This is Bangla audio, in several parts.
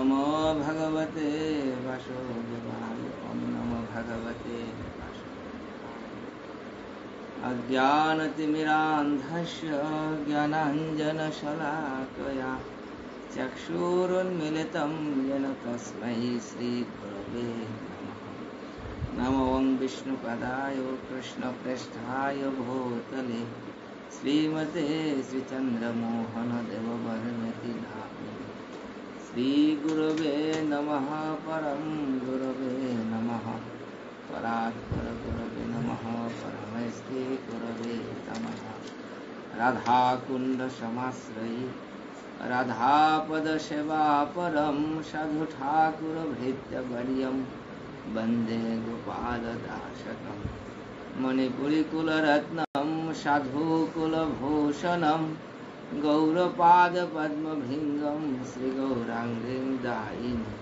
नमो भगवते वासुदेवाय। ओम नमो भगवते वासुदेवाय। अज्ञानतिमिरान्धस्य ज्ञानाञ्जनशलाकया चक्षुरुन्मिलितं येन तस्मै श्रीगुरवे नमः। नमो विष्णुपदाय कृष्णप्रेष्ठाय भूतले श्रीमते श्रीचन्द्रमोहनदेववर्णति नामिने। श्रीगुरवे नमः। परं गुरवे नमः। परात्पर गुरवे नमः। परमस्ते गुरवे नमः। राधाकुण्डसमाश्रये राधापदसेवापरं साधुठाकुरभृत्यवर्यं वन्दे गोपालदासकं। मणिपुरिकुलरत्नं साधुकुलभूषणं गौरपादपद्मभृङ्गं श्रीगौराङ्गीं दायिनी।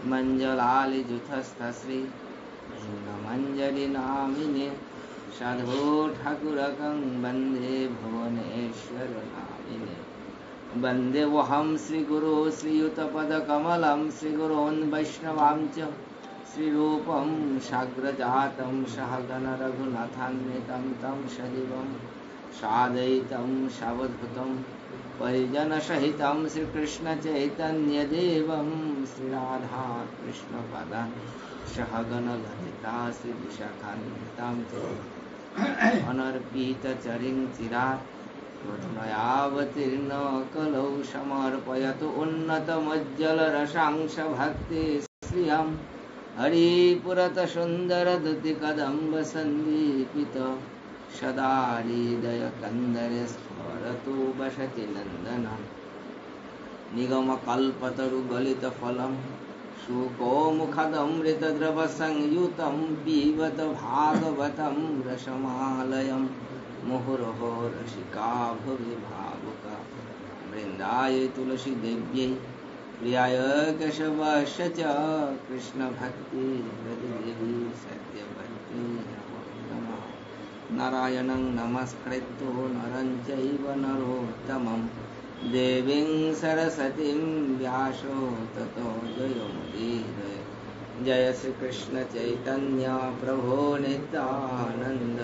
मञ्जलालिजुथस्थश्री भृङ्गमञ्जरिनामिने। साधुठाकुरकं वन्दे भुवनेश्वरनामिने। वन्देऽहं श्रीगुरो श्रीयुतपदकमलं श्रीगुरोन् वैष्णवांश्च श्रीरूपं साग्रजातं सहगण रघुनाथान्वितं तं सजीवं साद्वैतं सावधूतं परिजनसहितं श्रीकृष्णचैतन्यदेवं श्रीराधाकृष्णपादान् सहगण ललिता श्रीविशाखान्वितां च अनर्पितचरिं चिरात् कृष्णयावतीर्ण कलौ समर्पयतु उन्नतमज्जलरसांश भक्ति श्रियं। हरिपुरतसुन्दरदुतिकदम्बसन्दीपित सदा हृदयकन्दरे स्फुरतु वसति नन्दनं। निगमकल्पतरुगलितफलं शुकोमुखदमृतद्रवसंयुतं पिबत भागवतं रसमालयं। मुहुरहो रसिका भुवि भावुका वृन्दाय तुलसीदेव्यै प्रियाय केशवस्य च कृष्णभक्ति प्रतिदेवी सत्यवती नमः। नारायणं नमस्कृत्य नरं चैव नरोत्तमं देवीं सरस्वतीं व्यासो ततो जयमुदीरये। जय श्रीकृष्ण चैतन्य प्रभो नित्यानन्द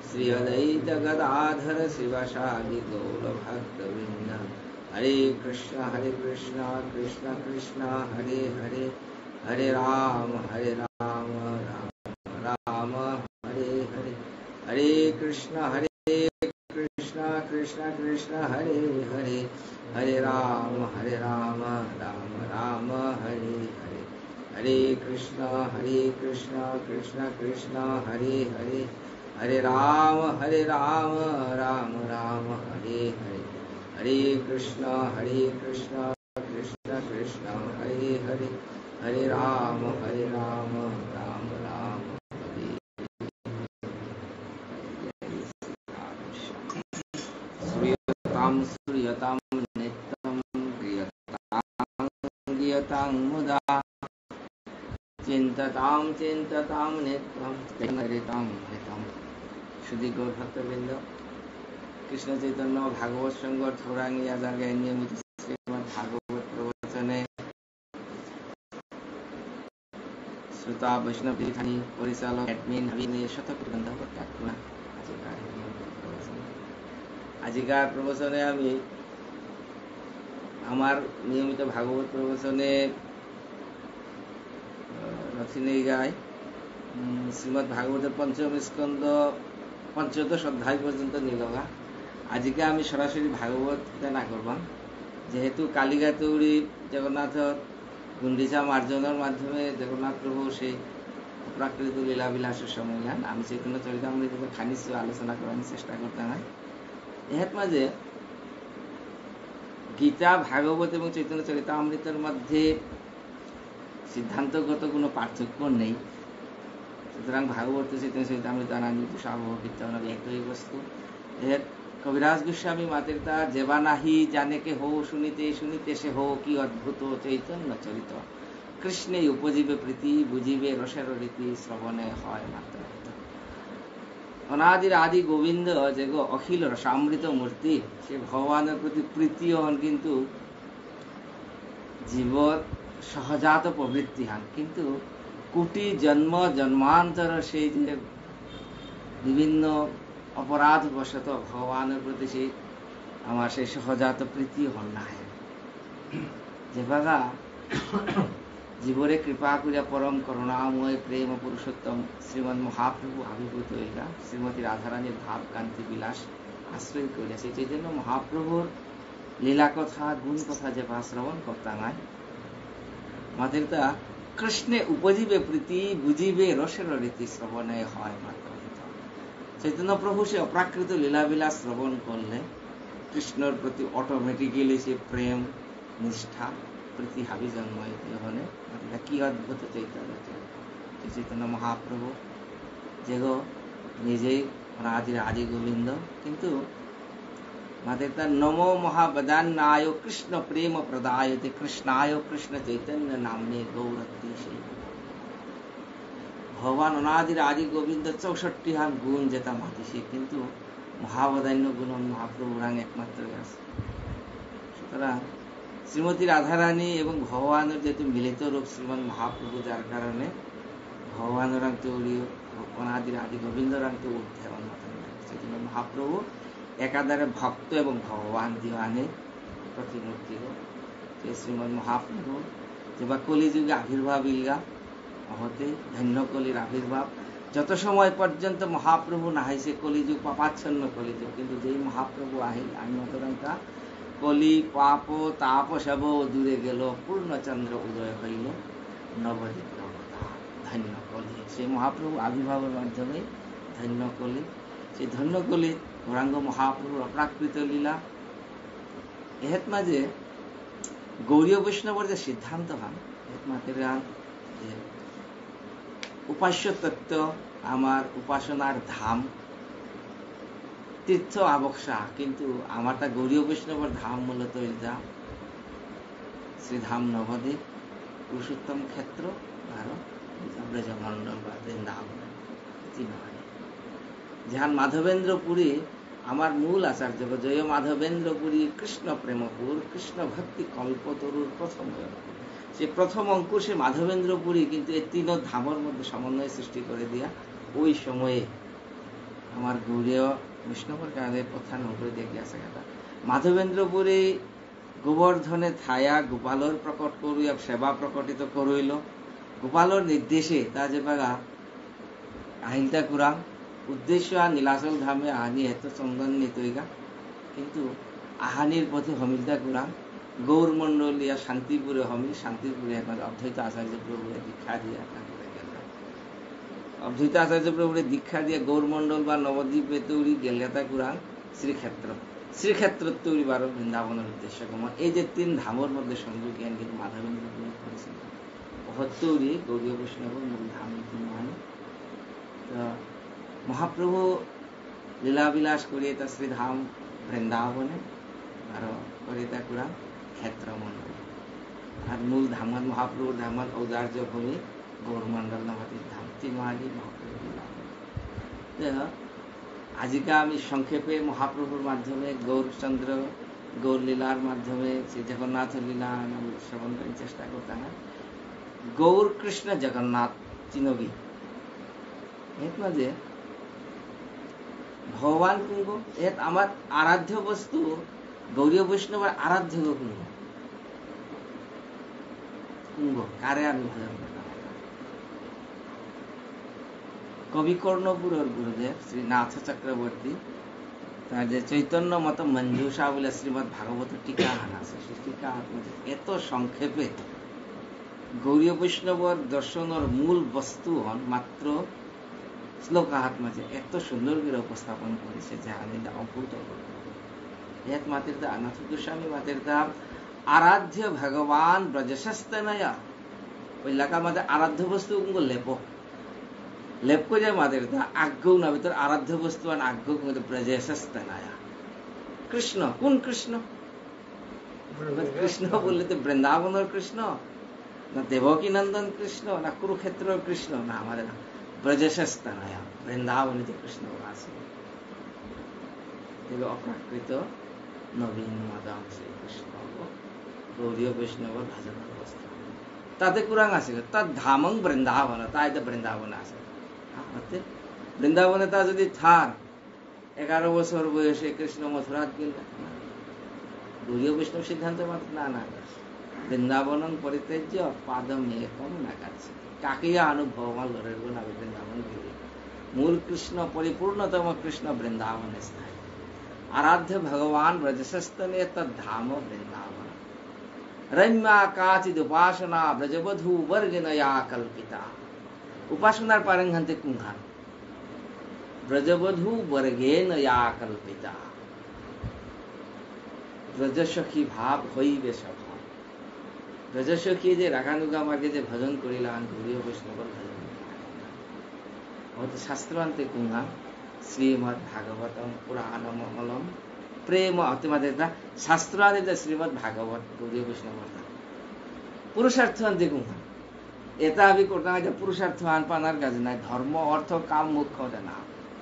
श्री अद्वैत गदाधर शिवसादि गौरभक्तवृन्द। हरे कृष्ण कृष्ण कृष्ण हरे हरे हरे राम राम राम हरे हरे। हरे कृष्ण कृष्ण कृष्ण हरे हरे हरे राम राम राम हरे हरे। हरे कृष्ण कृष्ण कृष्ण हरे हरे हरे राम राम राम हरे हरे। हरे कृष्ण कृष्ण कृष्ण हरे हरे हरे राम राम राम हरे। श्रूयतां श्रूयतां नित्यं गीयतां मुदा चिन्ततां नित्यं हरितां हरितां। शुद्धि गौर भक्तवृंद, कृष्ण चैतन्य भागवत संघ थोरांगी या जागे नियमित श्रीमद् भागवत प्रवचने श्रोता वैष्णव तीर्थानी परिचालक एडमिन नवीन शतकोटी बंधव त्यागपुना আজিকার প্রবচনে আমি আমার নিয়মিত ভাগবত প্রবচনে রথিনী গায় শ্রীমদ্ ভাগবতের পঞ্চম স্কন্ধ পঞ্চদশ অধ্যায় পর্যন্ত নিলগা। আজকে আমি সরাসরি ভাগবত না করবাম, যেহেতু কালিকা তৌড়ি জগন্নাথ গুন্ডিচা মার্জনের মাধ্যমে জগন্নাথ প্রভু সেই অপ্রাকৃত লীলাবিলাসের সময় গান আমি চৈতন্য চরিতামৃত খানিস আলোচনা করার চেষ্টা করতে হয়। এর মাঝে গীতা ভাগবত এবং চৈতন্য চরিতামৃতের মধ্যে সিদ্ধান্তগত কোনো পার্থক্য নেই, সুতরাং ভাগবত চৈতন্য চরিতামৃত আনন্দিত সার্বভৌমিত্ব একই বস্তু। এর কবিরাজ গোস্বামী মাতৃতা যেবা নাহি জানে কে হো শুনিতে শুনিতে সে হো কি অদ্ভুত চৈতন্য চরিত কৃষ্ণে উপজীবে প্রীতি বুঝিবে রসের রীতি শ্রবণে হয় মাত্র। অনাদির আদি গোবিন্দ যে অখিল রসামৃত মূর্তি, সে ভগবানের প্রতি প্রীতি হন, কিন্তু জীবর সহজাত প্রবৃত্তি হন, কিন্তু কোটি জন্ম জন্মান্তর সেই যে বিভিন্ন অপরাধ বশত ভগবানের প্রতি সেই আমার সেই সহজাত প্রীতি হন না যে বাগা জীবরে কৃপা করিয়া পরম করুণাময় প্রেম পুরুষোত্তম শ্রীমদ মহাপ্রভু আবির্ভূত হইয়া শ্রীমতী রাধারানীর ভাব কান্তি বিলাস আশ্রয় করিয়া সেই চৈতন্য মহাপ্রভুর লীলা কথা গুণ কথা যে শ্রবণ করতা নাই আমাদের তা কৃষ্ণে উপজীবে প্রীতি বুঝিবে রসের রীতি শ্রবণে হয় মাত্র। চৈতন্য প্রভু সে অপ্রাকৃত লীলাবিলাস শ্রবণ করলে কৃষ্ণর প্রতি অটোমেটিক্যালি সে প্রেম নিষ্ঠা প্রীতি হাবি জন্মাইতে হলে কি অদ্ভুত চৈতন্য চৈতন্য মহাপ্রভু যে গো নিজেই আদি গোবিন্দ, কিন্তু আমাদের তার নমো মহাবদান্নায় কৃষ্ণ প্রেম প্রদায়তে কৃষ্ণায় কৃষ্ণ চৈতন্য নামে গৌরত্তি সেই ভগবান অনাদির আদি গোবিন্দ 64 হান গুণ যেটা মাতিছে, কিন্তু মহাবদান্য গুণ মহাপ্রভুরাং একমাত্র আছে। সুতরাং শ্রীমতী রাধারানী এবং ভগবানের যেহেতু মিলিত রূপ শ্রীমন মহাপ্রভু, যার কারণে ভগবানরাং তৈরি অনাদির আদি গোবিন্দরাং তো উঠে সেজন্য মহাপ্রভু একাধারে ভক্ত এবং ভগবান দিওয়ানে প্রতিমূর্তি যে শ্রীমদ মহাপ্রভু যে বা কলিযুগে আবির্ভাব ইলগা হতে ধন্য কলির আবির্ভাব যত সময় পর্যন্ত মহাপ্রভু নাহাইছে কলিযুগ পাপাচ্ছন্ন কলিযুগ, কিন্তু যেই মহাপ্রভু আহিল আইনতরঙ্কা কলি পাপ তাপ সব দূরে গেল পূর্ণচন্দ্র উদয় হইল নবদ্বীপ ধন্য কলি। সেই মহাপ্রভু আবির্ভাবের মাধ্যমে ধন্য কলি, সেই ধন্য কলি গৌরাঙ্গ মহাপ্রভুর অপ্রাকৃত লীলা এহেত মাঝে গৌরীয় বৈষ্ণবর যে সিদ্ধান্ত হন এহেত মাতে যে উপাস্য তত্ত্ব আমার উপাসনার ধাম তীর্থ আবক্ষা, কিন্তু আমার তা গৌরীয় বৈষ্ণবর ধাম মূলত যা শ্রীধাম নবদ্বীপ পুরুষোত্তম ক্ষেত্র আর ব্রজমণ্ডল বা বৃন্দাবন যাহার মাধবেন্দ্রপুরী আমার মূল আচার্য জয় মাধবেন্দ্রপুরী কৃষ্ণ প্রেমপুর কৃষ্ণ ভক্তি কল্পতরুর প্রথম সে প্রথম অঙ্কুর সে মাধবেন্দ্রপুরী, কিন্তু এই তিন ধামর মধ্যে সমন্বয় সৃষ্টি করে দিয়া ওই সময়ে আমার গৌরীয় বৈষ্ণবর কারণে প্রধান করে দেখে আসে কথা মাধবেন্দ্রপুরী গোবর্ধনে থায়া গোপালর প্রকট করিয়া সেবা প্রকটিত করইল গোপালর নির্দেশে তা যে বাগা আহিলতা কুরাম উদ্দেশ্য আর নীলাচল ধামে আহানি এত চন্দন নিতইগা, কিন্তু আহানির পথে হমিলতা কুরাম গৌরমণ্ডলিয়া শান্তিপুরে হমিল শান্তিপুরে অদ্বৈত আচার্য প্রভুরে দীক্ষা দিয়া অদ্বৈত আচার্য প্রভুরে দীক্ষা দিয়ে গৌরমণ্ডল বা নবদ্বীপে তৈরি গেলেতা কুরান শ্রীক্ষেত্র শ্রীক্ষেত্র তৈরি বারো বৃন্দাবনের উদ্দেশ্য গমন। এই যে তিন ধামর মধ্যে সংযোগ জ্ঞান কিন্তু মাধবেন্দ্র পুরী করেছিল তৈরি গৌরীয় বৈষ্ণবর মূল ধাম মানে মহাপ্রভু লীলাবিলাস করিয়ে তা শ্রীধাম বৃন্দাবনে আর করিতা কুরান ক্ষেত্র মন্ডল আর মূল ধামত মহাপ্রভুর ধামত ঔদার্য ভূমি গৌরমণ্ডল নবদ্বীপ ধাম তিনমালি মহাপ্রভু আজিকা আমি সংক্ষেপে মহাপ্রভুর মাধ্যমে গৌরচন্দ্র গৌর লীলার মাধ্যমে শ্রী জগন্নাথ লীলা শ্রবণ করার চেষ্টা করতে হয়। গৌর কৃষ্ণ জগন্নাথ চিনবি এত না যে ভগবান কুঙ্গ এত আমার আরাধ্য বস্তু গৌরীয় বৈষ্ণবের আরাধ্য কুঙ্গ কুঙ্গ কারে আমি ভজন করতাম কবি কর্ণপুরের গুরুদেব শ্রী নাথ চক্রবর্তী তার যে চৈতন্য মত মঞ্জুষা বলে শ্রীমদ ভাগবত টিকা হান আছে সেই টিকা এত সংক্ষেপে গৌরীয় বৈষ্ণবর দর্শনের মূল বস্তু হন মাত্র শ্লোকাহাত মাঝে এত সুন্দর করে উপস্থাপন করেছে যে আমি অভূত এক মাতের দা নাথ গোস্বামী মাতের দা আরাধ্য ভগবান ব্রজশস্তনয়া ওই লেখা মাঝে আরাধ্য বস্তু লেপ লেপ করে মাদের দা আজ্ঞ না ভিতর আরাধ্য বস্তু আর আজ্ঞ ব্রজশস্তনয়া কৃষ্ণ কোন কৃষ্ণ কৃষ্ণ বললে তো বৃন্দাবনের কৃষ্ণ না দেবকী নন্দন কৃষ্ণ না কুরুক্ষেত্র কৃষ্ণ না আমাদের ব্রজশস্তনয়া বৃন্দাবনীতে কৃষ্ণ আছে অপ্রাকৃত নবীন মাধব শ্রীকৃষ্ণ গৌরীয় বৈষ্ণব ভজনের অবস্থা তাতে কুরাং আছে তার ধামং বৃন্দাবন তা এটা বৃন্দাবন আছে বৃন্দাবনে তা যদি থার 11 বছর বয়সে কৃষ্ণ মথুরাত গেল গৌরীয় বৈষ্ণব সিদ্ধান্ত না না বৃন্দাবন পরিত্যাজ্য পাদম একম না কাছে কাকিয়া অনুভব লড়ের গুণ আমি বৃন্দাবন গেলি मूल कृष्ण परिपूर्णतम कृष्ण वृंदावन स्थायी आराध्य भगवान ब्रजसस्तने तद्धाम वृंदावन रम्या काचिद उपासना ब्रजवधू वर्ग नया कल्पिता उपासनार पारंगहंते कुंघान ब्रजवधू वर्गे नया कल्पिता ब्रजसखी भाव हईबे सभा ब्रजसखी जे रागानुगा मार्गे जे भजन करिलान गौरीय वैष्णवर भजन शास्त्रांते कुंगा श्रीमद् भागवतम पुराणम अमलम प्रेम अतिमादेता शास्त्रांते श्रीमद् भागवत गौरी वैष्णव पुरुषार्थ अंते कुंगा एता अभी कोटा जे पुरुषार्थ आन पानार गाज नाही धर्म अर्थ काम मोक्ष देना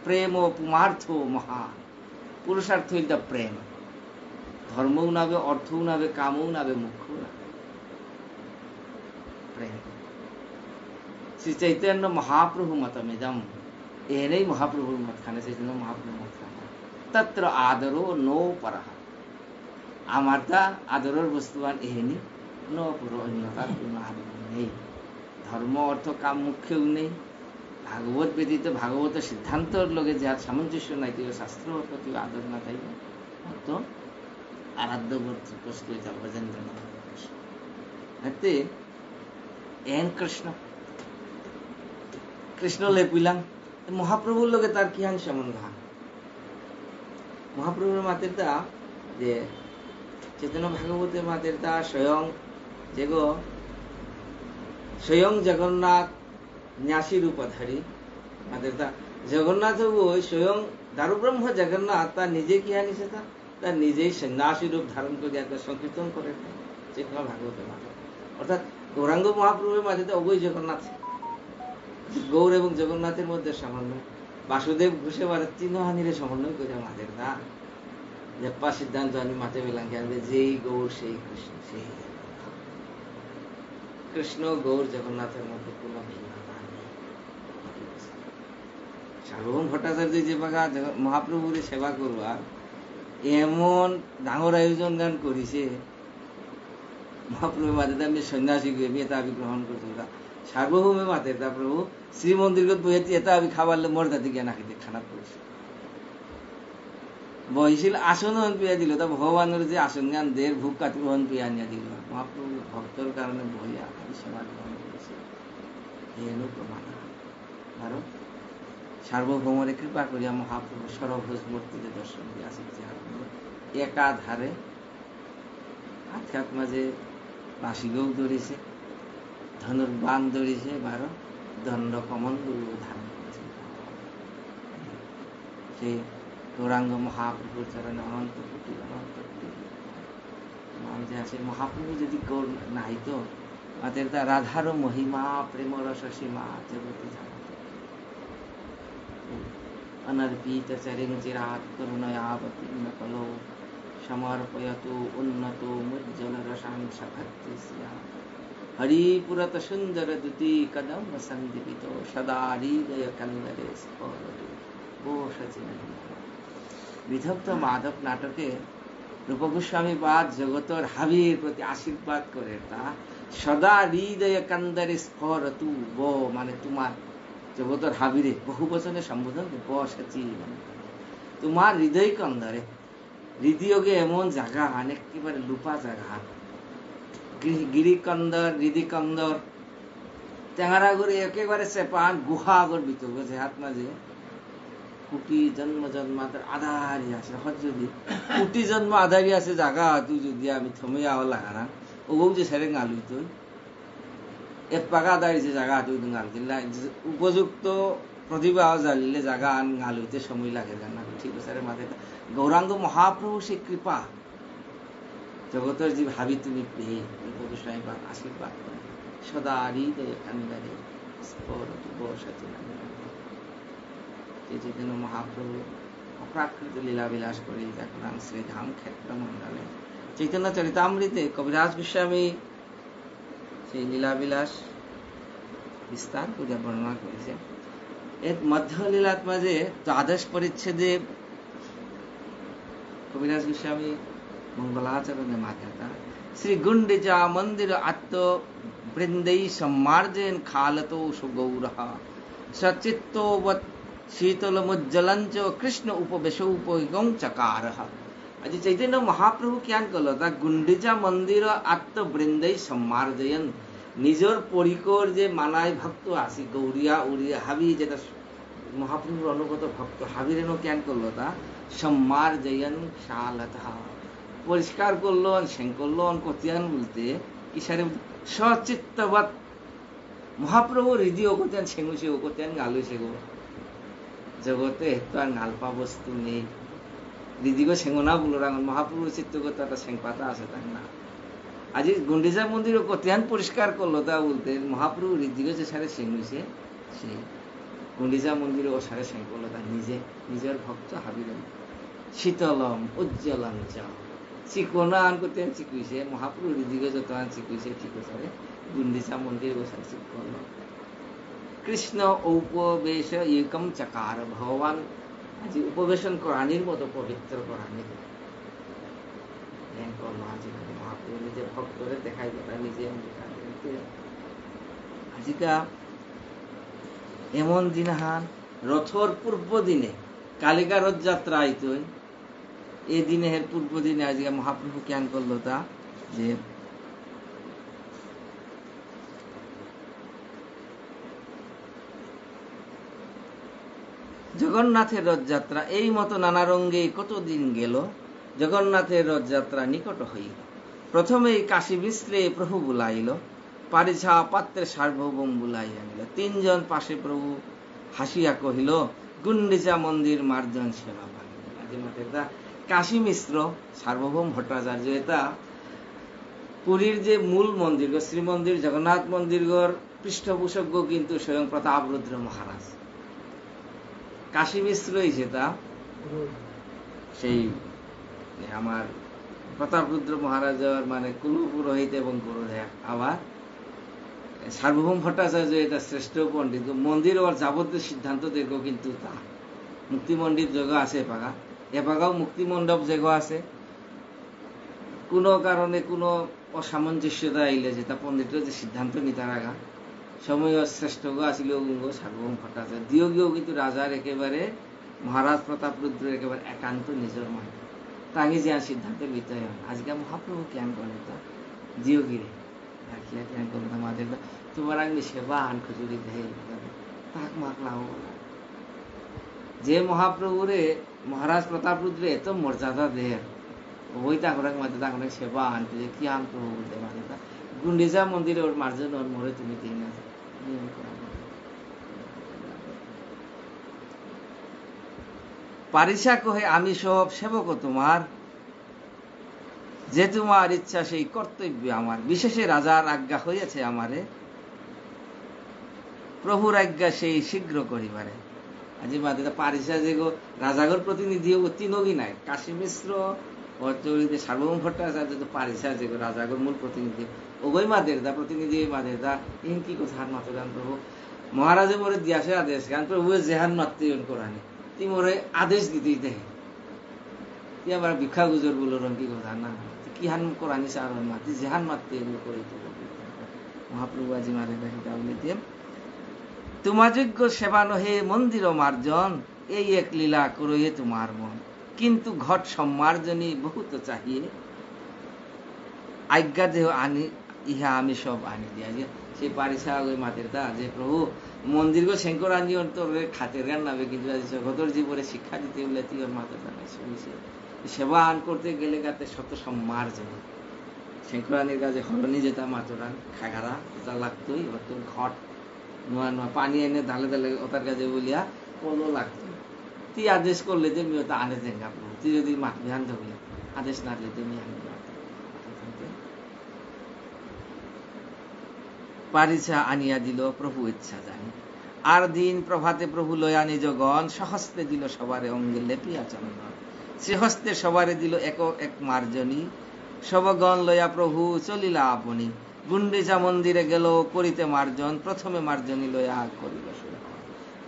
प्रेम पुमार्थ महा पुरुषार्थ इज द प्रेम धर्मও নাবে অর্থও নাবে কামও নাবে মোক্ষও নাবে প্রেম श्री चैतन्य महाप्रभु मतमिदम एने महाप्रभु मत खाने चैतन्य महाप्रभु मत खाना तत्र आदरो नो परः आमारता आदरर वस्तुवान एहेनी नो पुरो अन्यता कोनो आदर नहीं धर्म अर्थ काम मुख्य नहीं भागवत व्यतीत भागवत सिद्धांतर लगे যার সামঞ্জস্য নাই তো শাস্ত্র প্রতি আদর না তাই তো আরাধ্য বস্তু জগবজেন্দ্র এতে এন কৃষ্ণ कृष्ण ले पिलांग महाप्रभु लोगे तार कियान संबंध महाप्रभु मातेरता जे चैतन्य भागवते मातेरता स्वयं जेगो स्वयं जगन्नाथ न्यासी रूपधारी मातेरता जगन्नाथ वो स्वयं दारुब्रह्म जगन्नाथ ता निजे कियानी से था ता निजे सन्यासी रूप धारण कर दिया संकीर्तन करे चैतन्य भागवते माते अर्थात गौरांग महाप्रभु मातेरता अबई जगन्नाथ गौर एवं जगन्नाथेर मध्य समन्वय वासुदेव घुषे बारे तीनहानिरे समन्वय करे मातेर ना जप्पा सिद्धांत आनी माते बेलांगे आंदे जेई गौर सेई कृष्ण सेई कृष्ण गौर जगन्नाथेर मध्य कोनो भिन्नता नेই সার্বভৌম ভট্টাচার্য যে বাগা মহাপ্রভুর সেবা করবা এমন ডাঙর আয়োজন গান করিছে মহাপ্রভু মাতে আমি সন্ন্যাসী গিয়ে এটা আমি গ্রহণ করতে सार्वभौमे मातेरता प्रभु श्री मंदिर बहिती এটা আমি খাবারলে মর্যাদা জ্ঞান আকিতে খারাপ করেছি বহিছিল আসন পিয়া দিল তা ভগবানের যে আসন জ্ঞান দের ভোগ কাটি গ্রহণ পিয়া নিয়া দিল মহাপ্রভু ভক্তর কারণে বহিয়া সেবা গ্রহণ করেছে এনো প্রমাণ আর সার্বভৌমের কৃপা করিয়া মহাপ্রভু সরভোজ মূর্তিতে দর্শন দিয়া আসিছে একাধারে আধ্যাত্ম মাঝে বাসিগৌ ধরেছে ধনুর্বাণ ধরেছে 12 দণ্ড কমণ্ডল ধারণ করেছে সেই গৌরাঙ্গ মহাপ্রভুর চরণে অনন্ত কোটি মান যে আছে মহাপ্রভু যদি গৌর নাই তো মাতের তা রাধার মহিমা প্রেম রস সীমা জগতে জানাতে অনর্পিত চরিঞ্চিরাত করুণয়াবতী নকলো সমর্পয়তু উন্নত মুজ্জ্বল রসাংশ ভক্তি স্যা हरिपुरत सुंदर दुति कदम संदीपित सदा हृदय कंदरे विधक्त माधव नाटके रूप गोस्वामी पाद जगतर हाविर प्रति आशीर्वाद करे सदा हृदय कंदरे स्फुरतु वो माने तुम्हार जगतर हाविरे बहु वचने संबोधन बसची तुम्हार हृदय कंदरे हृदय एमन जगह एकेबारे लुपा जगह गिरिकंदर हृदिकंदर टेंगारागुड़ी एकेबारे सेपान गुहागर भितर जे हाथ माजे कोटी जन्म जन्मांतर आधारी आछे हजदी कोटी जन्म आधारी आछे जागा तु जदि आमी थमिया लागाना ओगौ जे सेरें आलुई तो एक पागा दाड़ी जे जागा तु गाल दिला उपयुक्त प्रतिभा जालिले जागा आन गालुइते समय लागे ना ठीक है माथे गौरांग महाप्रभु से कृपा जगतर जी भावी तुम पे गोस्वामी पाद आशीर्वाद सदा हृदय कंदरे चैतन्य महाप्रभु अप्राकृत लीला विलास कर श्रीधाम क्षेत्र मंडले चैतन्य चरितामृते कविराज गोस्वामी সেই লীলাবিলাস বিস্তার করে বর্ণনা করেছে। এর মধ্য লীলাত মাঝে দ্বাদশ পরিচ্ছেদে কবিরাজ গোস্বামী মঙ্গলাচরণে মাতা শ্রী গুন্ডিচা মন্দির আত্ম বৃন্दै সম্মার্জেন খালতো সুগৌরহ সচিত্তবৎ শীতলমুজ্জ্বলঞ্চ কৃষ্ণ উপবেশৌপয়োগং চকারহ। আজি চৈতন্য মহাপ্রভু কিয়ান করল তা গুন্ডিচা মন্দির আত্মবৃন্दै সম্মার্জয়ন নিজর পরিকর যে মানায় ভক্ত আসি গৌরিয়া উড়িয়া হাবি যেটা মহাপ্রভুর অনুগত ভক্ত হাবিরেন কিয়ান করলো তা সম্মার্জয়ন শালতঃ পরিষ্কার করলো সেং করলো কতিয়ান বলতে কিসারে সচিত্তবৎ মহাপ্রভু হৃদয় কতিয়ান সেঙ্গু সে কতিয়ান গালু সেগো জগতে তো আর নালপা বস্তু নেই হৃদিগো সেঙ্গো না বলো রাঙন মহাপ্রভুর চিত্তগত একটা সেংপাতা আছে তার না। আজি গুন্ডিচা মন্দিরও কতিয়ান পরিষ্কার করলো তা বলতে মহাপ্রভু হৃদিগো যে সারে সেঙ্গুছে সেই গুন্ডিচা মন্দিরে ও সারে সেং করলো তা নিজের ভক্ত হাবিরেন শীতলম উজ্জ্বলম চ চিকোনা আন করতে চিকুইছে মহাপ্রভু হৃদিগো যত আন চিকুইছে ঠিক সারে গুন্ডিচা মন্দির ও সারে চিক করলো কৃষ্ণ উপবেশ একম চকার ভগবান আজি উপবেশন করানির মতো পবিত্র করানি করলো আজি মহাপ্রভু নিজে ভক্তরে দেখাই দেয় নিজে আজিকা এমন দিন হান রথর পূর্ব দিনে কালিকা রথ যাত্রা আইতো এই দিনে এর পূর্ব দিনে আজকে মহাপ্রভু জ্ঞান করলো তা যে জগন্নাথের রথযাত্রা এই মতো নানা রঙ্গে কতদিন গেল জগন্নাথের রথযাত্রা নিকট হইল প্রথমেই কাশী মিশ্রে প্রভু বুলাইল পারিছা পাত্রে সার্বভৌম বুলাই আনিল তিনজন পাশে প্রভু হাসিয়া কহিল গুন্ডিচা মন্দির মার্জন সেবা পাইল। কাশী মিশ্র সার্বভৌম ভট্টাচার্য এটা পুরীর যে মূল মন্দির শ্রীমন্দির জগন্নাথ মন্দিরগর পৃষ্ঠপোষজ্ঞ কিন্তু স্বয়ং প্রতাপরুদ্র মহারাজ কাশী মিশ্রই সেটা সেই আমার প্রতাপরুদ্র মহারাজার মানে কুলপুরোহিত এবং গুরুদেব আবার সার্বভৌম ভট্টাচার্য এটা শ্রেষ্ঠ পণ্ডিত মন্দির ওর যাবতীয় সিদ্ধান্ত দেখব কিন্তু তা মুক্তি মন্দির যোগ আছে এপাগাও মুক্তি মণ্ডপ যোগ আছে কোনো কারণে কোনো অসামঞ্জস্যতা আইলে যেটা পণ্ডিতের যে সিদ্ধান্ত নিতার আগা সময় শ্রেষ্ঠ আসিল সার্বভৌম ভট্টাচার্য দিয়োগীও কিন্তু রাজার একেবারে মহারাজ প্রতাপরুদ্রের একেবারে একান্ত নিজের মনে তাঙ্গি যে সিদ্ধান্ত নিতে হয় আজকে মহাপ্রভু জ্ঞান করে তা দিয়োগীরে রাখিয়া জ্ঞান করলো আমাদের তোমার আগে সেবা আন খুচুরি দেয় তাক মাকলাও যে মহাপ্রভুরে মহারাজ প্রতাপরুদ্রে এত মর্যাদা দেয় ওই তাকরাক মাঝে তাকরাক সেবা আনতে যে কি আন প্রভু বলতে পারে তা গুন্ডিচা মন্দিরে ওর মার্জন ওর মোড়ে তুমি দিই না পারিসা কহে আমি সব সেবক তোমার যে তোমার ইচ্ছা সেই কর্তব্য আমার বিশেষে রাজার আজ্ঞা হইয়াছে আমারে প্রভুর আজ্ঞা সেই শীঘ্র করিবারে। আজি মাঝে পারিসা যে রাজাগর প্রতিনিধি তিনগি নাই কাশী মিশ্র সার্বভৌম ভট্টাচার্য তো পারিসা যে রাজাগর মূল প্রতিনিধি ওই মাদের দা প্রতিনিধি মাদের দা ইন কি কথা মাত্র গান প্রভু মহারাজে মোরে দিয়াছে আদেশ গান প্রভু জেহান মাতৃয়ন করানি তি মোরে আদেশ দিতেই দেয় তুই আবার ভিক্ষা গুজর বলো রঙ্কি কথা না কি হান করানি সারণ মাতি জেহান মাতৃয়ন করে মহাপ্রভু আজি মারে দেখে বলিতে তোমাযোগ্য সেবা নহে মন্দির মার্জন এই এক লীলা করয়ে তোমার মন কিন্তু ঘট সম্মার্জনী বহুত চাহিয়ে আজ্ঞা দেহ আনি ইহা আমি সব আনি দিয়া যে সেই পারিসা ওই মাতের তা যে প্রভু মন্দির গো শঙ্কর আনি তোর খাতের গান নাবে কিন্তু জগতর জীবনে শিক্ষা দিতে বলে তুই ওর মাতে শুনিছে সেবা আন করতে গেলে গাতে শত সম্মার্জনী শঙ্করানির কাছে হরণি যেটা মাতরান খাগারা যা লাগতোই অত ঘট নোয়া নোয়া পানি এনে ঢালে ঢালে ওটার কাছে বলিয়া কলো লাগতো তুই আদেশ করলে যে মেয়ে আনে জেঙ্গা প্রভু তুই যদি মাত ধ্যান থাকলে আদেশ না দিলে তুমি পারিসা আনিয়া দিল প্রভু ইচ্ছা জানি আর দিন প্রভাতে প্রভু লয়া নিজ গণ সহস্তে দিল সবারে অঙ্গে লেপিয়া চন্দন শ্রীহস্তে সবারে দিল এক এক মার্জনী সবগণ লয়া প্রভু চলিলা আপনি গুন্ডিচা মন্দিরে গেল করিতে মার্জন, প্রথমে মার্জনী লইয়া করিল শুরু।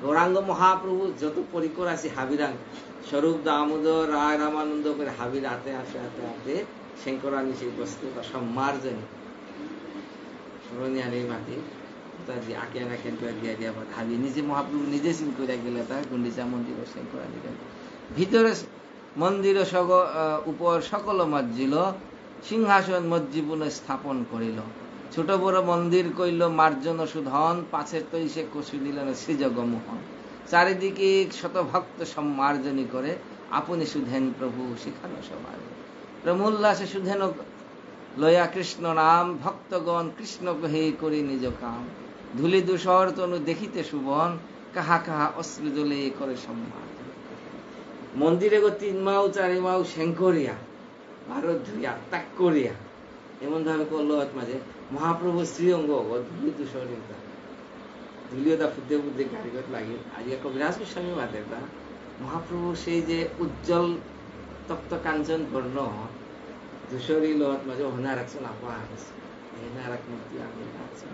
গৌরাঙ্গ মহাপ্রভু যত পরিকর আছে হাবিরাং স্বরূপ দামোদর রায় রামানন্দ করে হাবির হাতে আসে হাতে হাতে শঙ্করানী সেই বস্তু বা সম্মার্জনী স্মরণীয়ানির মাটি যে আঁকিয়া রাখেন দিয়া দিয়া হাবি নিজে মহাপ্রভু নিজে সিন করে গেলে তার গুন্ডিচা মন্দির শঙ্করানী ভিতরে মন্দির উপর সকল মজ্জিল, সিংহাসন মজ্জিবুন স্থাপন করিল। ছোট বড় মন্দির কইল মার্জন সুধন, পাশের তৈসে কষু দিলেন শ্রীজগমোহন। চারিদিকে শতভক্ত সম্মার্জনী করে, আপনি সুধেন প্রভু শিখানো সবার। প্রমোল্লাসে সুধেন লয়া কৃষ্ণ নাম, ভক্তগণ কৃষ্ণ কহে করি নিজ কাম। ধুলি দুসর তনু দেখিতে সুবন, কাহা কাহা অশ্রু জলে করে সম্মান। মন্দিরে গো 3 মাউ 4 মাউ শঙ্করিয়া ভারত ধুইয়া ত্যাগ করিয়া এমন ভাবে করলো মাঝে মহাপ্রভু শ্রীঅঙ্গ ধুলি দুসর ধুলিওদা ফুটে ফুটে গাড়িগত লাগে। আজকে কবিরাজ গোস্বামী মাতের তা মহাপ্রভু সেই যে উজ্জ্বল তপ্ত কাঞ্চন বর্ণ ধূসরি লত মাঝে হনা রাখছেন আপাস হেনা রাখ মূর্তি আমি রাখছেন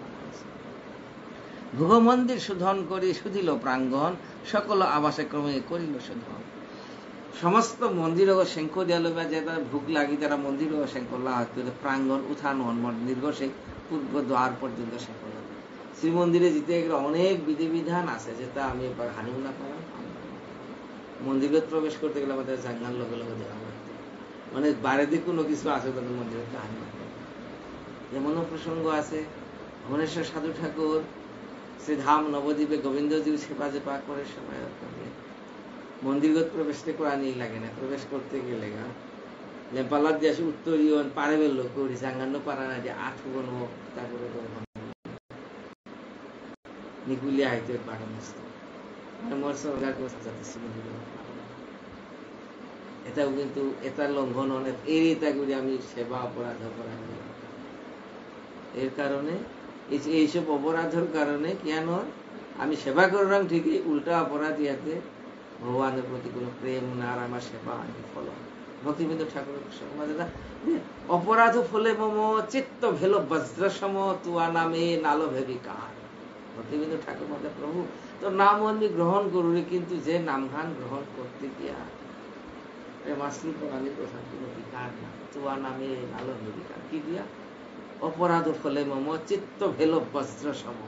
ভুগ মন্দির শোধন করি সুধিল প্রাঙ্গণ, সকল আবাসে ক্রমে করিল শোধন। সমস্ত মন্দির ও শঙ্খ দিয়াল যে তার ভুক লাগি তারা মন্দির ও শঙ্কলা প্রাঙ্গণ উত্থান নির্গসে পূর্ব দ্বার পর্যন্ত শঙ্কর। শ্রীমন্দিরে যেতে গেলে অনেক বিধিবিধান আছে, যেটা আমি এবার হানিও না পারাম। মন্দিরে প্রবেশ করতে গেলে আমাদের জাঙ্গান লগে লগে দেখা করতে মানে বাইরে কোনো কিছু আছে তাদের মন্দিরে হানি না। যেমনও প্রসঙ্গ আছে ভুবনেশ্বর সাধু ঠাকুর শ্রীধাম নবদ্বীপে গোবিন্দজির সেবা জেপা করে সময় মন্দিরগত প্রবেশ করা নিয়ে লাগে না। প্রবেশ করতে গেলে নেপালার দেশে উত্তরীয় পারে বেল করি জাঙ্গান্ন পারা না যে 8 গুণ তারপরে নিকুলিয়া হইতে পারে এটাও কিন্তু এটার লঙ্ঘন অনেক এটা করি আমি সেবা অপরাধ করা এর কারণে এইসব অপরাধের কারণে কেন আমি সেবা করলাম ঠিকই উল্টা অপরাধ ইয়াতে ভগবানের প্রতি কোনো প্রেম না আর আমার সেবা আমি ফল। ভক্তিবিন্দু ঠাকুর অপরাধ ফলে মম চিত্ত ভেল বজ্রসম তুয়া নামে নালো ভেবি কার। ভক্তিবিন্দু ঠাকুর মধ্যে প্রভু তোর নাম আমি গ্রহণ করুনি, কিন্তু যে নামঘান গ্রহণ করতে গিয়া প্রেমাশ্রী প্রণালী প্রধান কোনো বিকার না তুয়া নামে নালো ভেবি কার কি দিয়া অপরাধ ফলে মম চিত্ত ভেল বজ্রসম।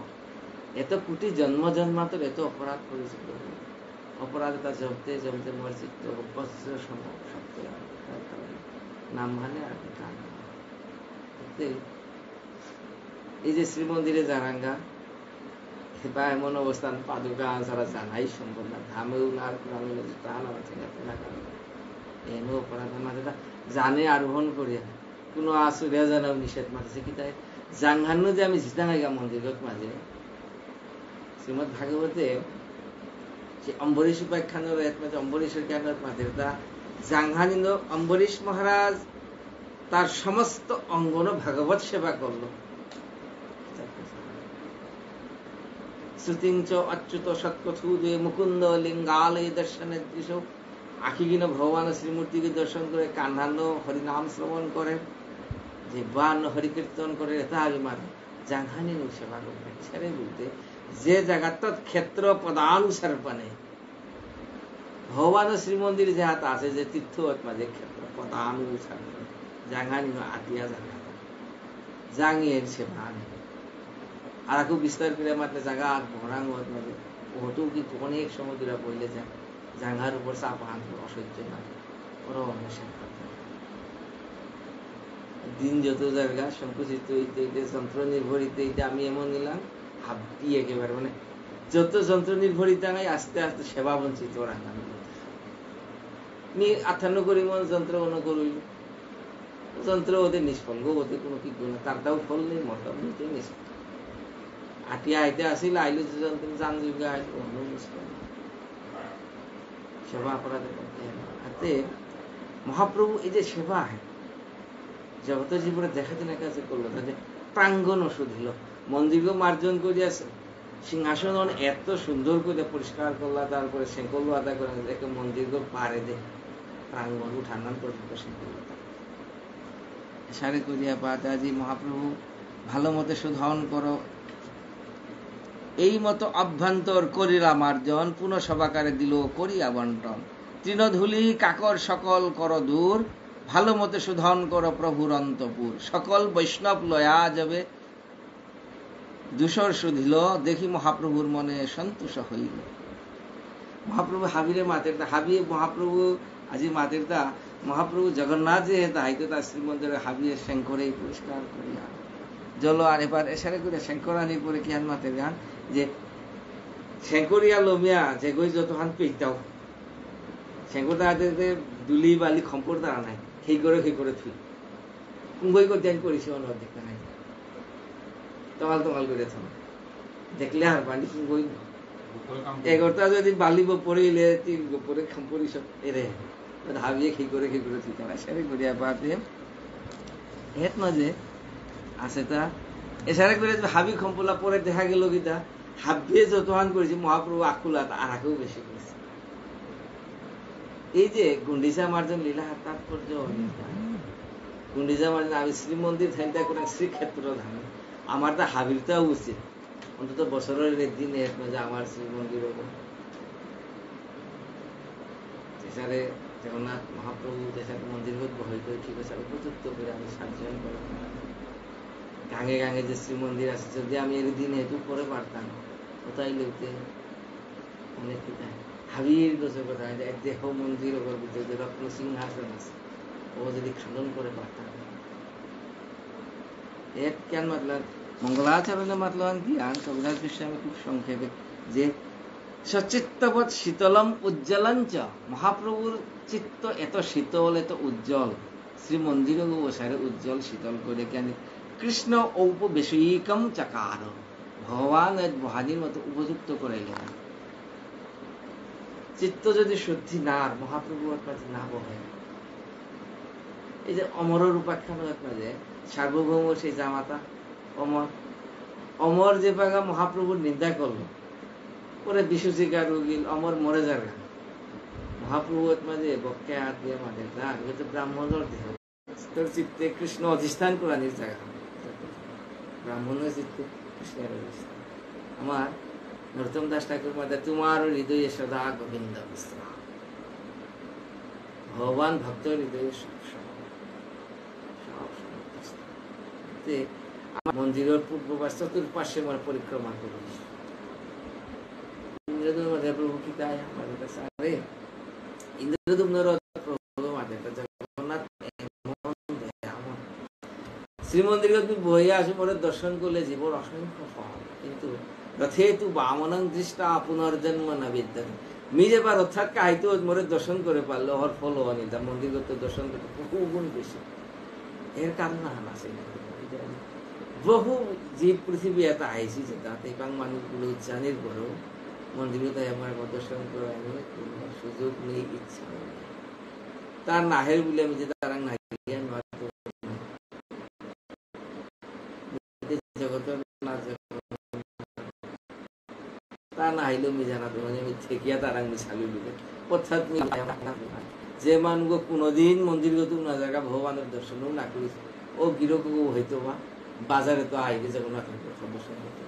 এত কোটি জন্ম জন্মান্তর এত অপরাধ করেছে প্রভু, অপরাধটা জমতে জমতে মোর চিত্ত বজ্রসম সত্য নাম মানে আর গান। এই যে শ্রীমন্দিরে জানাঙ্গা বা এমন অবস্থান পাদুকা যারা জানাই সম্ভব না, ধামেও না প্রাণ এনে অপরাধ মাঝে জানে আরোহণ করিয়া কোনো আসুরিয়া জানাও নিষেধ মাঝে কি তাই জাঙ্গান্ন যে আমি জিতাঙ্গা মন্দিরত মাঝে শ্রীমদ ভাগবতে যে অম্বরীশ উপাখ্যানের অম্বরীশের জ্ঞানের মাঝে তা জাঙ্গানিন্দ অম্বরীশ মহারাজ তার সমস্ত অঙ্গন ভাগবত সেবা করল। শ্রুতিঞ্চ অচ্যুত সৎকথু মুকুন্দ লিঙ্গালয় দর্শনের দৃশ্য আখিগিন ভগবান শ্রীমূর্তিকে দর্শন করে, কান্নান্ন হরিনাম শ্রবণ করে, যে বান হরিকীর্তন করে এটা আবিমান জাঙ্গানি সেবা করবে ছেড়ে বলতে যে জায়গা তৎক্ষেত্র পদানুসর্পণে ভগবান শ্রীমন্দির যে হাত আছে যে তীর্থ মাঝে ক্ষেত্র পদানুসর্পণে জাঙ্গানি আতিয়া জাঙ্গা জাঙ্গিয়ে সেবা আর খুব বিস্তার করে মাত্র জায়গা ভরাঙ্গ মাঝে ওটু কি অনেক সমুদ্র বললে যায় জাঙ্গার উপর চাপ আনতে অসহ্য না ওরা অন্বেষণ করতে দিন যত জায়গা সংকুচিত হইতে হইতে যন্ত্র নির্ভরিত হইতে আমি এমন নিলাম হাবটি একেবারে মানে যত যন্ত্র নির্ভরিত আস্তে আস্তে সেবা বঞ্চিত ওরা আঠান্ন করি মন যন্ত্র কোনো করইল যন্ত্র ওদের নিষ্ফল গো ওদের কোনো কি না তারটাও ফল নেই মতাও নিতে নিষ্ফল আটিয়া আইতে আসিল আইলো যে যন্ত্র জান যুগে আইল নিষ্ফল সেবা অপরাধে করতে মহাপ্রভু এই যে সেবা জগত জীবনে দেখাতে না কাছে করলো তাদের প্রাঙ্গণ ওষুধ দিল মন্দিরকে মার্জন করিয়াছে সিংহাসন এত সুন্দর করে পরিষ্কার করলা তারপরে সেঙ্কল আদা করে দেখে মন্দিরকে পারে দে প্রাঙ্গণ উঠানান পর্যন্ত সেঙ্কল সারে করিয়া পাতাজি মহাপ্রভু ভালো মতে শোধন করো। এই মতো অভ্যন্তর করিলা মার্জন, পুনঃ সভাকারে দিল করিয়া বন্টন। তৃণধূলি কাকর সকল কর দূর, ভালো মতে শোধন করো প্রভুর অন্তপুর। সকল বৈষ্ণব লয়া যাবে দূষর শুধিল, দেখি মহাপ্রভুর মনে সন্তোষ হইল। মহাপ্রভু হাবিরে মাতেরতা হাবি মহাপ্রভু আজি মাতেরতা মহাপ্রভু জগন্নাথ যে হেতা হাইতো তার শ্রীমন্দিরে হাবিয়ে শঙ্করে পরিষ্কার করিয়া জল আর এবার এসারে করে শঙ্করানির পরে কি হান মাতের গান যে শঙ্করিয়া লমিয়া যে গই যত হান পেইতাও শঙ্কর তাহাতে দুলি বালি খম্পর তারা নাই সেই করে থুই কুম্ভই করতে আমি করেছি অন্য দেখা নাই তমাল করে থাম দেখলে আর পানি কুম্ভই এগারোটা যদি বালিব পড়িলে তিন গোপরে খম্পরি সব এরে হাবিয়ে সেই করে থুই তারা সারে করিয়া পাতে হেত মাঝে আছে তা এসারে করে হাবি খম্পলা পরে দেখা গেল কিতা হাবিয়ে যতহান করেছে মহাপ্রভু আকুলা আর আগেও বেশি করেছে। এই যে গুন্ডিচা মার্জন লীলা তাৎপর্য গুন্ডিচা মার্জন আমি শ্রীমন্দির ধ্যানটা করে শ্রীক্ষেত্র ধান আমার তা হাবিরটাও উচিত অন্তত বছরের দিন যে আমার শ্রীমন্দির যেসারে জগন্নাথ মহাপ্রভু যেসারে মন্দির বহই করে ঠিক আছে উপযুক্ত করে আমি সার্জন করে গাঙে গাঙে যে শ্রীমন্দির আছে যদি আমি এর দিন হেতু করে পারতাম কোথায় লোকে অনেক কোথায় হাবির দোষের কথা দেহ মন্দির ওপর যে রত্ন সিংহাসন আছে ও যদি খানন করে পারতাম এক কেন মাতলাম মঙ্গলাচরণে মাতলাম কি আর কবিরাজ গোস্বামী খুব সংক্ষেপে যে সচিত্তবৎ শীতলম উজ্জ্বলঞ্চ মহাপ্রভুর চিত্ত এত শীতল এত উজ্জ্বল শ্রীমন্দির বসারে উজ্জ্বল শীতল করে কেন কৃষ্ণ ঔপবেশিকম চাকার ভগবান বহানির মতো উপযুক্ত করাইলেন। চিত্ত যদি শুদ্ধি না মহাপ্রভুর কাছে না বহে এই যে অমরের উপাখ্যান মাঝে সার্বভৌম সেই জামাতা অমর যে পাগা মহাপ্রভুর নিন্দা করলো পরে বিশ্বজিকা রোগীল অমর মরে যাবে মহাপ্রভুর মাঝে বক্ষে হাত দিয়ে মাঝে তো ব্রাহ্মণের দেহ তোর চিত্তে কৃষ্ণ অধিষ্ঠান করানির জায়গা ব্রাহ্মণের চিত্তে কৃষ্ণের অধিষ্ঠান। আমার নরোত্তম দাস ঠাকুর মাঝে তোমার হৃদয়ে সদা গোবিন্দ বিশ্রাম ভগবান ভক্ত হৃদয়ে আমার মন্দিরের পূর্ব বা চতুর্পাশে আমার পরিক্রমা করি ইন্দ্রদুম্ন প্রভু কি তাই আমার কাছে আরে ইন্দ্রদুম্নর প্রভু মাঝে জগন্নাথ শ্রীমন্দির তুমি বইয়া আসো মোরে দর্শন করলে জীবন অসংখ্য ফল কিন্তু রথে তু বামনং দৃষ্টা পুনর্জন্ম না বিদ্যান মি যেবার অর্থাৎ কাহিতো মোরে দর্শন করে পারলো ওর ফল অনিতা মন্দির করতে দর্শন করতে বহু গুণ বেশি এর কারণ আছে বহু জীব পৃথিবী এত আইসি যেটা এবং মানুষগুলো জানির পরেও মন্দিরে তাই আমার দর্শন করে আমি সুযোগ নেই ইচ্ছা তার নাহের বলে আমি যে তার জগতের তা না হইলেও আমি জানা তো আমি থেকিয়া তার আমি চালু দিলে অর্থাৎ যে মানুষ কোনোদিন মন্দির গত না জায়গা ভগবানের দর্শনও না করেছে ও গিরক হইতো বা বাজারে তো আইলে জগন্নাথের দর্শন হতো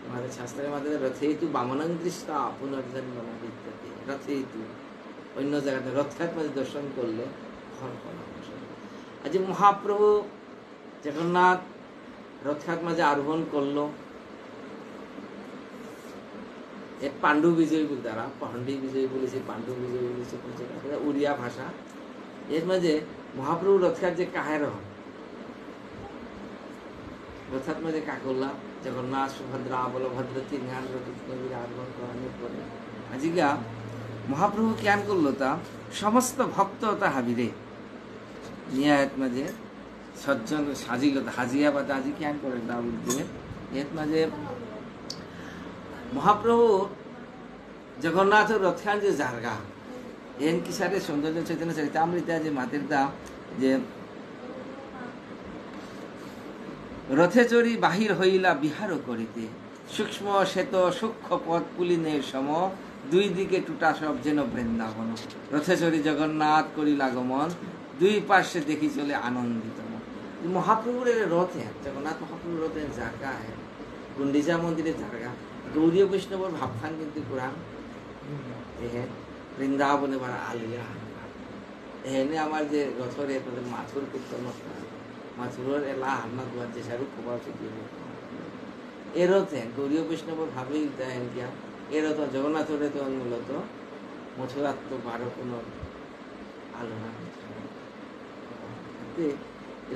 আমাদের শাস্ত্রের মাঝে রথেতু বামনাং দৃষ্টা পুনর্জন্ম না বিদ্যাতে রথেতু অন্য জায়গাতে রথঘাট মাঝে দর্শন করলে ফল ফল আজ মহাপ্রভু জগন্নাথ রথঘাট মাঝে আরোহণ করলো এক পাণ্ডু বিজয় বল তারা পাণ্ডি বিজয় বলেছে পাণ্ডু বিজয় বলেছে উড়িয়া ভাষা এর মাঝে মহাপ্রভু রথঘাট যে কাহের রথঘাট মাঝে কাকল্লা জগন্নাথ সুভদ্রা বলভদ্র তিন গান রথনবীর আরোহণ করানোর পরে আজিকা মহাপ্রভু জ্ঞান করলো তা সমস্ত ভক্ত তা হাবিরে নিয়াত মাঝে সজ্জন সাজিল হাজিয়া বা আজি জ্ঞান করে দাউদ দিয়ে এর মাঝে মহাপ্রভু জগন্নাথ রথখান যে জারগা এন কি সারে সৌন্দর্য চৈতন্য চরিতামৃতা যে মাতের দা যে রথে চড়ি বাহির হইলা বিহার করিতে সূক্ষ্ম শ্বেত সূক্ষ্ম পথ পুলিনের সম দুই দিকে টুটা সব যেন বৃন্দাবন রথে চড়ি জগন্নাথ করিল আগমন দুই পার্শ্বে দেখি চলে আনন্দিত মহাপ্রভুর রথ হ্যাঁ জগন্নাথ মহাপ্রভুর রথ জায়গা হ্যাঁ গুন্ডিচা মন্দিরের জায়গা গৌরীয় বৈষ্ণবর ভাবখান কিন্তু কোরআন হ্যাঁ বৃন্দাবনে বাড়া আলিয়া এনে আমার যে রথরে তাদের মাথুর কীর্তন মাথুরের এলা হান্না দুয়ার যে শাহরুখ কুমার এর রথে গৌরীয় বৈষ্ণবর ভাবেই দেন গিয়া এর রথ জগন্নাথরে তো মূলত মথুরাত্ম বারো কোনো আলোনা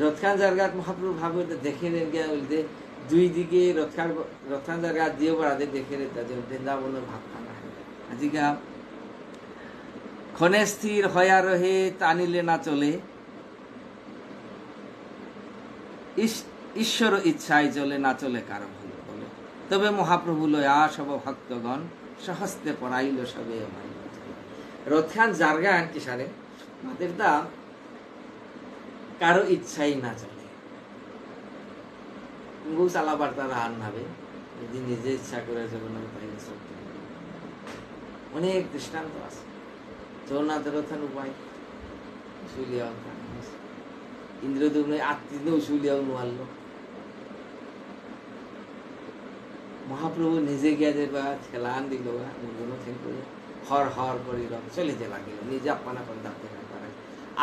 রথখান জায়গাত মহাপ্রভু ভাবে দেখে নেন গিয়া বলতে দুই দিকে রথখান জায়গা দিয়ে বাড়াতে দেখে নিতে বৃন্দাবনের ভাবখান আজিকা ক্ষণে স্থির হয়া রহে টানিলে না চলে ঈশ্বর ইচ্ছায় চলে না চলে কারো ভুল বলে তবে মহাপ্রভু লয়া সব ভক্তগণ সহস্তে পড়াইল সবে রথখান জায়গা কি সারে মাদের দাম কারো ইচ্ছাই না চলে গু চালাবার তারা আর নাবে যদি নিজে ইচ্ছা করে জগন্নাথ তাইলে চলতে অনেক দৃষ্টান্ত আছে জগন্নাথের রথের উপায় শুলিয়াও ইন্দ্রদুম্নে আত্মীয় শুলিয়াও নোয়াল মহাপ্রভু নিজে গিয়া যে বা খেলান দিল করে হর হর করিল চলিতে লাগিল নিজে আপানা করে ডাকতে পারে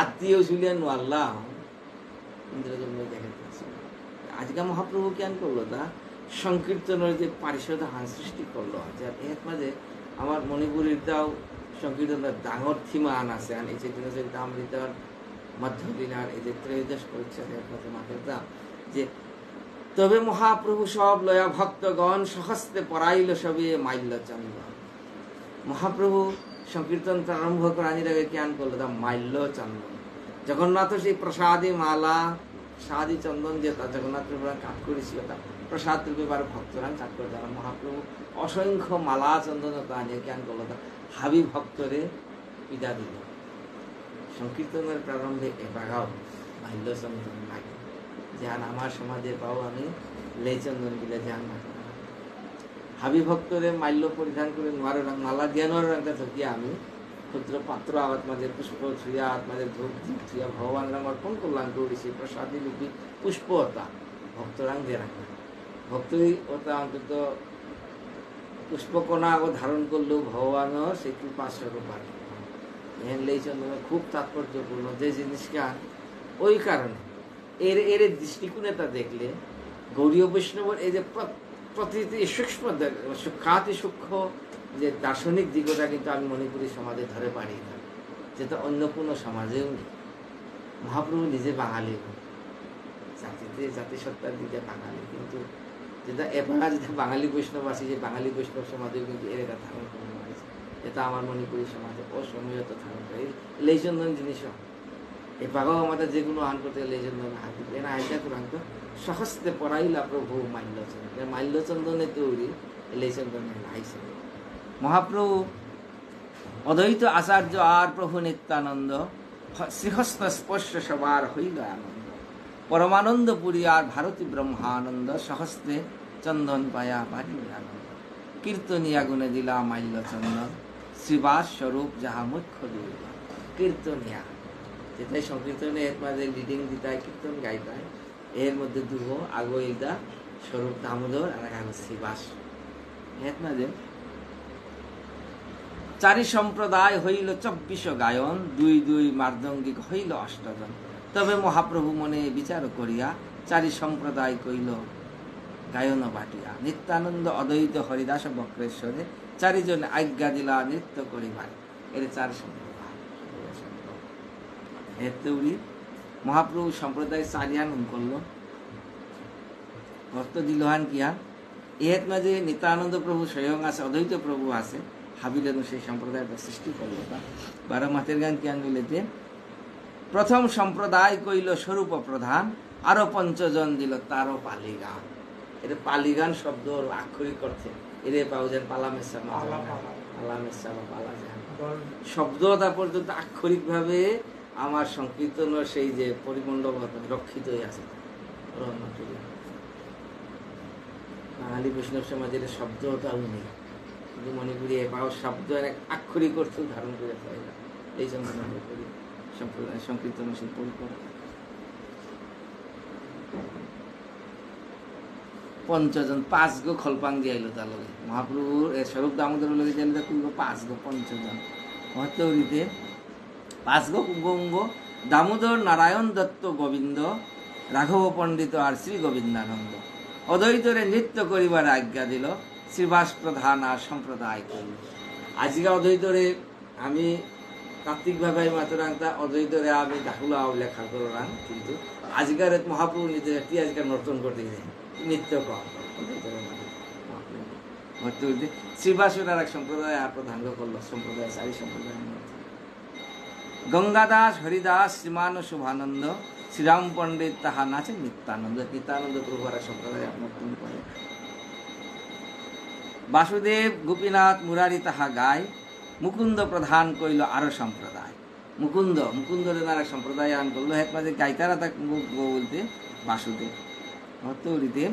আত্মীয় শুলিয়া নোয়াল্লাহ ইন্দ্রদুম্নে দেখে আজকে মহাপ্রভু কেন করলো তা সংকীর্তনের যে পারিষদ হান সৃষ্টি করলো যার এর মাঝে আমার মণিপুরের দাও সংকীর্তনের ডাঙর থিমান আছে আর এই চৈতন্য চরিতামৃতর মধ্যলীলার এই যে ত্রয়োদশ পরিচ্ছেদের মাথার দাম যে তবে মহাপ্রভু সব লয়া ভক্তগণ সহস্তে পড়াইল সবে মাল্য চন্দ্র মহাপ্রভু সংকীর্তন প্রারম্ভ করার আগে জ্ঞান করলো তা মাল্য চন্দন জগন্নাথ সেই প্রসাদী মালা সাদি চন্দন যে তা জগন্নাথ প্রভু কাট করেছিল তা প্রসাদ রূপে বার ভক্তরা কাট করে তারা মহাপ্রভু অসংখ্য মালা চন্দন তা নিয়ে জ্ঞান করলো তা হাবি ভক্তরে পিতা দিল সংকীর্তনের প্রারম্ভে এবাগাও মাল্য চন্দন লাগে যান আমার সমাজে পাও আমি লেই চন্দন দিলে যান না হাবি ভক্তরে মাল্য পরিধান করে নোয়ার রং মালা দিয়ে নোয়ার রংটা থকিয়া আমি ক্ষুদ্র পাত্র আত্মাদের পুষ্প ছুঁয়া আত্মাদের ধূপ ছুঁয়া ভগবান রাম অর্পণ করলাম করেছি প্রসাদী রূপী পুষ্পতা ভক্তরাং দিয়ে রাখলাম ভক্তই ওটা অন্তত পুষ্পকণা ধারণ করলেও ভগবানও সেই কৃপা স্বরূপ আর এর লেই চন্দনের খুব তাৎপর্যপূর্ণ যে জিনিসটা ওই কারণে এর দৃষ্টিকোণে তা দেখলে গৌরীয় বৈষ্ণবর এই যে প্রতিটি সূক্ষ্ম সূক্ষাতি সূক্ষ্ম যে দার্শনিক দিকটা কিন্তু আমি মণিপুরী সমাজে ধরে পারি না যেটা অন্য কোনো সমাজেও নেই মহাপ্রভু নিজে বাঙালি জাতিতে জাতিসত্তার দিকে বাঙালি কিন্তু যেটা এবার যেটা বাঙালি বৈষ্ণব আছে যে বাঙালি বৈষ্ণব সমাজেও কিন্তু এর এটা ধারণ করে হয়েছে এটা আমার মণিপুরী সমাজে অসমীয়ত ধারণ করে লেইচন্দন জিনিসও এপাগাও আমাদের যেগুলো আন করতে লেইচন্দন হাত দিবে না এটা কোরআন তো সহস্তে পড়াইলা প্রভু মাল্যচন্দন মাল্যচন্দনে তৈরি লেইচন্দনের আইসে মহাপ্রভু অদ্বৈত আচার্য আর প্রভু নিত্যানন্দ শ্রীহস্ত স্পর্শ সবার হইল আনন্দ পরমানন্দ পুরী আর ভারতী ব্রহ্মানন্দ সহস্তে চন্দন পায়া পারিল আনন্দ কীর্তনিয়া গুণে দিলা মাল্য চন্দন শ্রীবাস স্বরূপ যাহা মুখ্য দিল কীর্তনিয়া যেটাই সংকীর্তনে এর মাঝে লিডিং দিতায় কীর্তন গাইতায় এর মধ্যে দুহ আগো এইটা স্বরূপ দামোদর আর এক শ্রীবাস এর মাঝে চারি সম্প্রদায় হইল 24 গায়ন দুই দুই মার্দঙ্গিক হইল 8 জন তবে মহাপ্রভু মনে বিচার করিয়া চারি সম্প্রদায় কইল গায়ন বাটিয়া নিত্যানন্দ অদ্বৈত হরিদাস বক্রেশ্বরে চারিজন আজ্ঞা দিলা নৃত্য করিবার এর 4 সম্প্রদায় এর তৌরি মহাপ্রভু সম্প্রদায় চারিয়ান করলো ভক্ত দিলহান কিয়া এর মাঝে নিত্যানন্দ প্রভু স্বয়ং আছে অদ্বৈত প্রভু আছে হাবিলেন সেই সম্প্রদায়টা সৃষ্টি করলো বারো মাতের গান কিয়ান বলেতে প্রথম সম্প্রদায় কইল স্বরূপ প্রধান আরো 5 জন দিল তারও পালি গান এটা পালি গান শব্দ আক্ষরিক অর্থে এরে পাও যেন পালামেশা পালামেশা বা পালা যান শব্দটা পর্যন্ত আক্ষরিক ভাবে আমার সংকীর্তন সেই যে পরিমণ্ডল রক্ষিত হয়ে আছে বাঙালি বৈষ্ণব সমাজের শব্দটাও নেই কিন্তু মণিপুরী এপাও শব্দ আক্ষরিক অর্থ ধারণ করে পাই না এই জন্য সম্প্রদায় সংকীর্তন শিল্প পঞ্চজন 5 গো খলপাং দিয়াইলো তার লগে মহাপ্রভুর স্বরূপ দামোদর লগে দিয়াইলো কুঙ্গ 5 গো পঞ্চজন মহত্তরিতে 5 গো কুঙ্গ দামোদর নারায়ণ দত্ত গোবিন্দ রাঘব পণ্ডিত আর শ্রী গোবিন্দানন্দ অদ্বৈতরে নৃত্য করিবার আজ্ঞা দিল শ্রীবাস প্রধান আর সম্প্রদায় করল। আজকে অদ্বৈতরে আমি কার্তিক ভাবাই মাতরাংতা অদ্বৈতরে আমি ডাকুলা লেখা করলাম কিন্তু আজকের মহাপ্রভু নিজে একটি আজকাল নর্তন করতে যায় নৃত্য কর শ্রীবাসের আর এক সম্প্রদায় আর প্রধান করল সম্প্রদায় 4 সম্প্রদায়ের মধ্যে গঙ্গাদাস হরিদাস শ্রীমান শুভানন্দ শ্রীরাম পণ্ডিত তাহা নাচে নিত্যানন্দ নিত্যানন্দ প্রভুর সম্প্রদায় নর্তন করে। বাসুদেব গোপীনাথ মুরারি তাহা গায় মুকুন্দ প্রধান কইল আরো সম্প্রদায় মুকুন্দ আর এক সম্প্রদায় আন করলো এক মাঝে গায়িকারা তাকে বলতে বাসুদেব হরিতে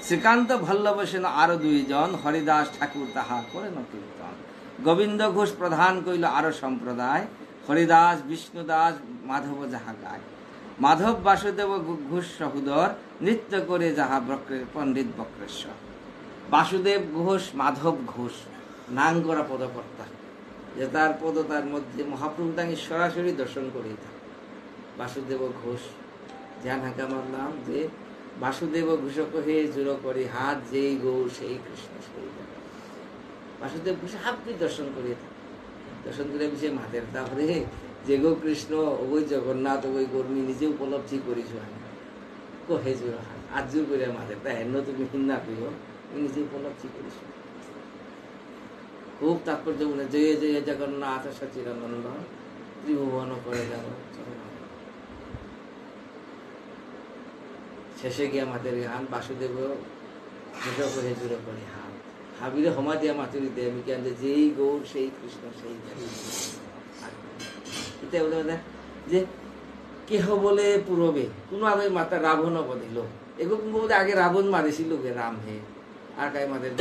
শ্রীকান্ত ভল্লভ সেন আরো 2 জন হরিদাস ঠাকুর তাহা করে কীর্তন গোবিন্দ ঘোষ প্রধান কইল আরো সম্প্রদায় হরিদাস বিষ্ণুদাস মাধব যাহা গায় মাধব বাসুদেব ঘোষ সহুদর নৃত্য করে যাহা পণ্ডিত বক্রেশ্বর। বাসুদেব ঘোষ মাধব ঘোষ নাম করা পদকর্তা যে তার পদ তার মধ্যে মহাপ্রভু তাকে সরাসরি দর্শন করে থাকে। বাসুদেব ঘোষ ধ্যান হাঁকা মারলাম যে বাসুদেব ঘোষ কহে জোড় করে হাত যেই গৌর সেই কৃষ্ণ সেই বাসুদেব ঘোষ হাপি দর্শন করে থাকে দর্শন করে সে মাতের তারপরে যে গো কৃষ্ণ ওই জগন্নাথ ওই গর্মী নিজে উপলব্ধি করিস কহে জোড় হাত আজ জোর করে মাতের তা হেন তুমি হিন্না প্রিয় নিজে উপলব্ধি করিস খুব তাৎপর্য বলে জয় জয় জগন্নাথ সচিরানন্দ ত্রিভুবন করে যাব শেষে গিয়ে আমাদের গান বাসুদেব হয়ে জুড়ে করে হাত হাবিরে হমা দিয়া মাতুরি দে আমি কেন যেই গৌর সেই কৃষ্ণ সেই এটা বলে যে কেহ বলে পূরবে কোনো আগে মাতা রাবণ বদিল এগুলো আগে রাবণ মারিছিল রাম হে আর কাই মাদের